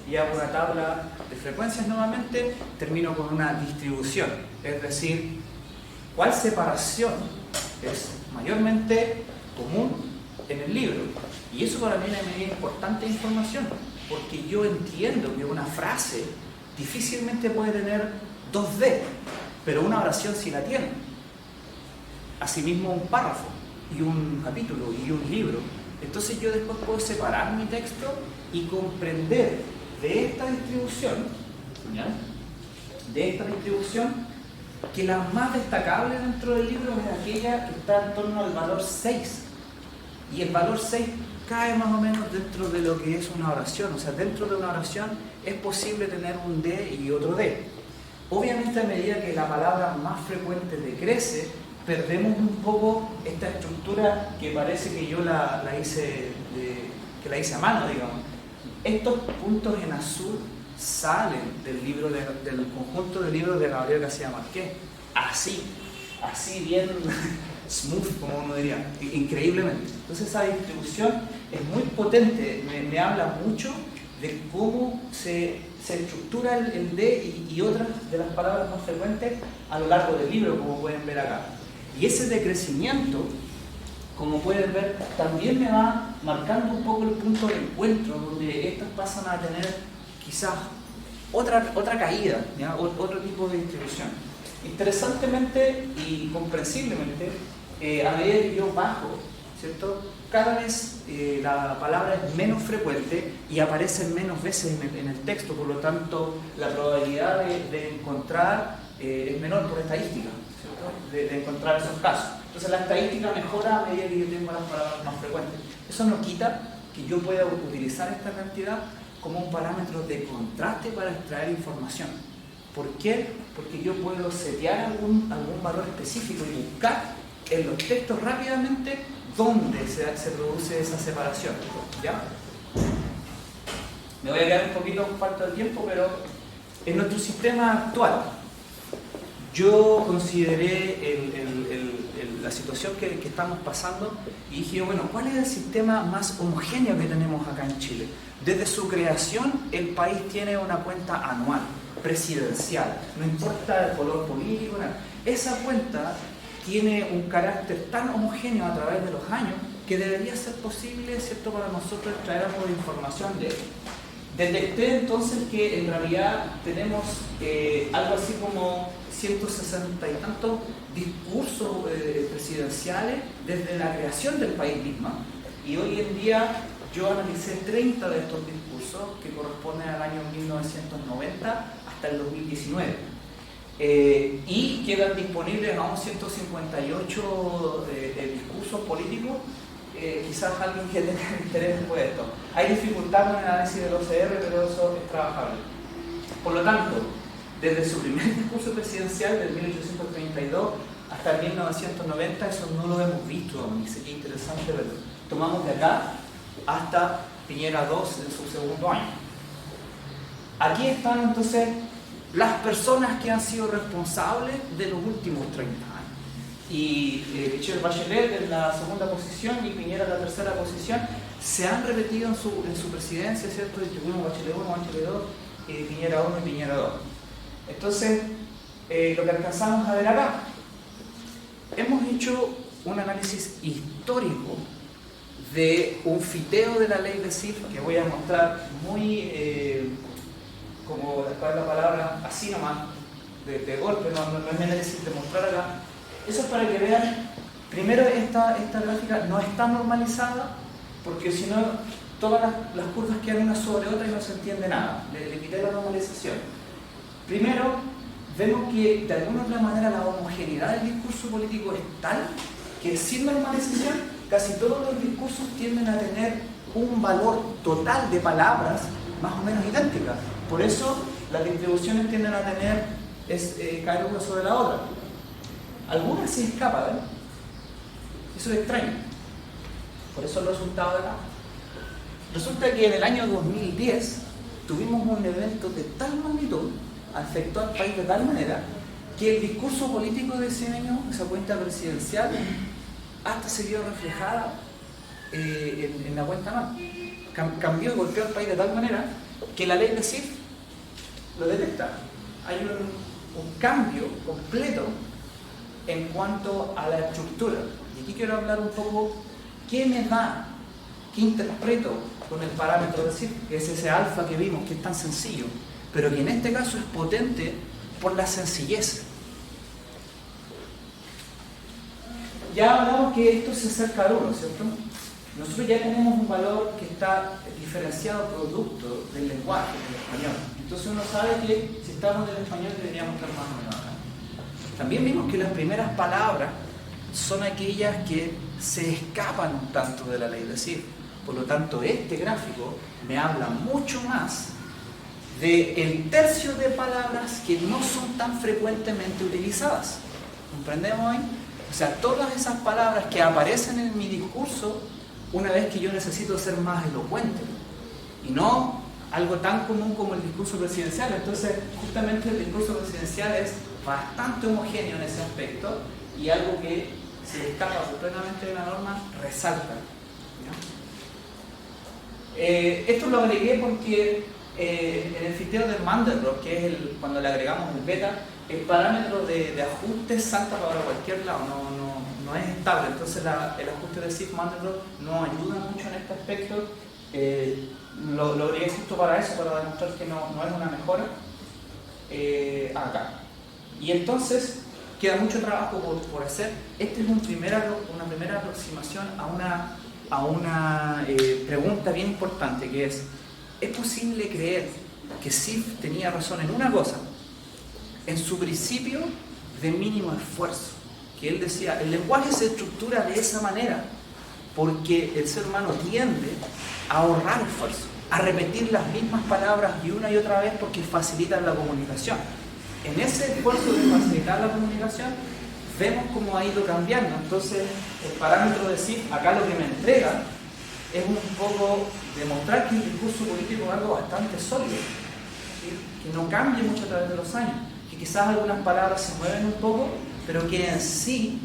y hago una tabla de frecuencias nuevamente, termino con una distribución, es decir, cuál separación es mayormente común en el libro. Y eso para mí es una medida importante de información, porque yo entiendo que una frase difícilmente puede tener 2D, pero una oración sí la tiene. Asimismo un párrafo, y un capítulo, y un libro. Entonces yo después puedo separar mi texto y comprender de esta distribución, ¿ya? De esta distribución, que la más destacable dentro del libro es aquella que está en torno al valor 6. Y el valor 6 cae más o menos dentro de lo que es una oración. O sea, dentro de una oración es posible tener un D y otro D. Obviamente, a medida que la palabra más frecuente decrece, perdemos un poco esta estructura que parece que yo la hice a mano, digamos. Estos puntos en azul salen del conjunto de libros de Gabriel García Márquez, así bien smooth, como uno diría, increíblemente. Entonces esa distribución es muy potente, me habla mucho de cómo se estructura el D y otras de las palabras más frecuentes a lo largo del libro, como pueden ver acá. Y ese decrecimiento, como pueden ver, también me va marcando un poco el punto de encuentro, donde estas pasan a tener quizás otra caída, ¿ya? Otro tipo de distribución. Interesantemente y comprensiblemente, a medida que yo bajo, ¿cierto? Cada vez la palabra es menos frecuente y aparece menos veces en el texto, por lo tanto la probabilidad de encontrar es menor por estadística, ¿cierto? De encontrar esos casos. Entonces la estadística mejora a medida que yo tengo las palabras más frecuentes. Eso no quita que yo pueda utilizar esta cantidad como un parámetro de contraste para extraer información. ¿Por qué? Porque yo puedo setear algún valor específico y buscar en los textos rápidamente dónde se produce esa separación, ¿ya? Me voy a quedar un poquito con falta de tiempo, pero en nuestro sistema actual yo consideré la situación que estamos pasando y dije, bueno, ¿cuál es el sistema más homogéneo que tenemos acá en Chile? Desde su creación, el país tiene una cuenta anual, presidencial, no importa el color político, nada. Esa cuenta tiene un carácter tan homogéneo a través de los años que debería ser posible, ¿cierto?, para nosotros extraer algo de información de él. Detecté entonces que en realidad tenemos algo así como 160 y tantos discursos presidenciales desde la creación del país misma, y hoy en día yo analicé 30 de estos discursos que corresponden al año 1990 hasta el 2019 y quedan disponibles aún 158 discursos políticos. Quizás alguien que tenga interés por esto. Hay dificultad en el análisis del OCR, pero eso es trabajable. Por lo tanto, desde su primer discurso presidencial del 1832 hasta el 1990, eso no lo hemos visto aún, y sería interesante verlo. Tomamos de acá hasta Piñera II en su segundo año. Aquí están entonces las personas que han sido responsables de los últimos 30 años. Y Michelle Bachelet en la segunda posición y Piñera en la tercera posición se han repetido en su presidencia, ¿cierto? Distribuimos Bachelet 1, Bachelet 2, Piñera 1 y Piñera 2. Entonces, lo que alcanzamos a ver acá, hemos hecho un análisis histórico de un fiteo de la ley de CIF que voy a mostrar muy, como después la palabra, así nomás, de golpe, no es mi análisis de mostrar acá. Eso es para que vean, primero esta gráfica no está normalizada, porque si no, todas las curvas quedan una sobre otra y no se entiende nada. Le quité la normalización. Primero, vemos que de alguna otra manera la homogeneidad del discurso político es tal que sin normalización casi todos los discursos tienden a tener un valor total de palabras más o menos idénticas. Por eso las distribuciones tienden a tener caer una sobre la otra. Algunas se escapan, ¿eh? Eso es extraño. Por eso el resultado de acá. Resulta que en el año 2010 tuvimos un evento de tal magnitud, afectó al país de tal manera, que el discurso político de ese año, esa cuenta presidencial, hasta se vio reflejada en la cuenta anual. Cambió y golpeó al país de tal manera que la ley de SIF lo detecta. Hay un cambio completo en cuanto a la estructura. Y aquí quiero hablar un poco qué me da, qué interpreto con el parámetro de SIF, que es ese alfa que vimos, que es tan sencillo, pero que en este caso es potente por la sencillez. Ya hablamos que esto se acerca al 1, ¿cierto? Nosotros ya tenemos un valor que está diferenciado producto del lenguaje, del español. Entonces uno sabe que si estamos en el español deberíamos estar más o menos acá. También vimos que las primeras palabras son aquellas que se escapan un tanto de la ley de SIF. Por lo tanto, este gráfico me habla mucho más del tercio de palabras que no son tan frecuentemente utilizadas. ¿Comprendemos ahí? O sea, todas esas palabras que aparecen en mi discurso una vez que yo necesito ser más elocuente y no algo tan común como el discurso presidencial. Entonces, justamente el discurso presidencial es bastante homogéneo en ese aspecto y algo que se escapa plenamente de la norma resalta. Esto lo agregué porque en el filtro de Mandelbrot, que es cuando le agregamos el beta, el parámetro de ajuste salta para cualquier lado, no es estable. Entonces el ajuste de SIF-Mandelbrot no ayuda mucho en este aspecto. Lo agregué justo para eso, para demostrar que no es una mejora. Acá. Y entonces queda mucho trabajo por hacer. Esta es una primera aproximación a una pregunta bien importante, que es posible creer que SIF tenía razón en una cosa, en su principio de mínimo esfuerzo, que él decía, el lenguaje se estructura de esa manera porque el ser humano tiende a ahorrar esfuerzo, a repetir las mismas palabras y una y otra vez porque facilitan la comunicación. En ese esfuerzo de facilitar la comunicación vemos cómo ha ido cambiando. Entonces el parámetro de SIF acá lo que me entrega es un poco demostrar que el discurso político es algo bastante sólido, ¿sí? Que no cambia mucho a través de los años, que quizás algunas palabras se mueven un poco, pero que en sí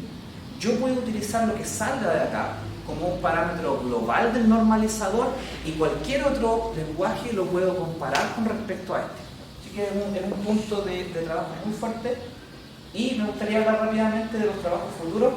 yo puedo utilizar lo que salga de acá como un parámetro global del normalizador y cualquier otro lenguaje lo puedo comparar con respecto a este. Así que es un punto de trabajo muy fuerte. Y me gustaría hablar rápidamente de los trabajos futuros.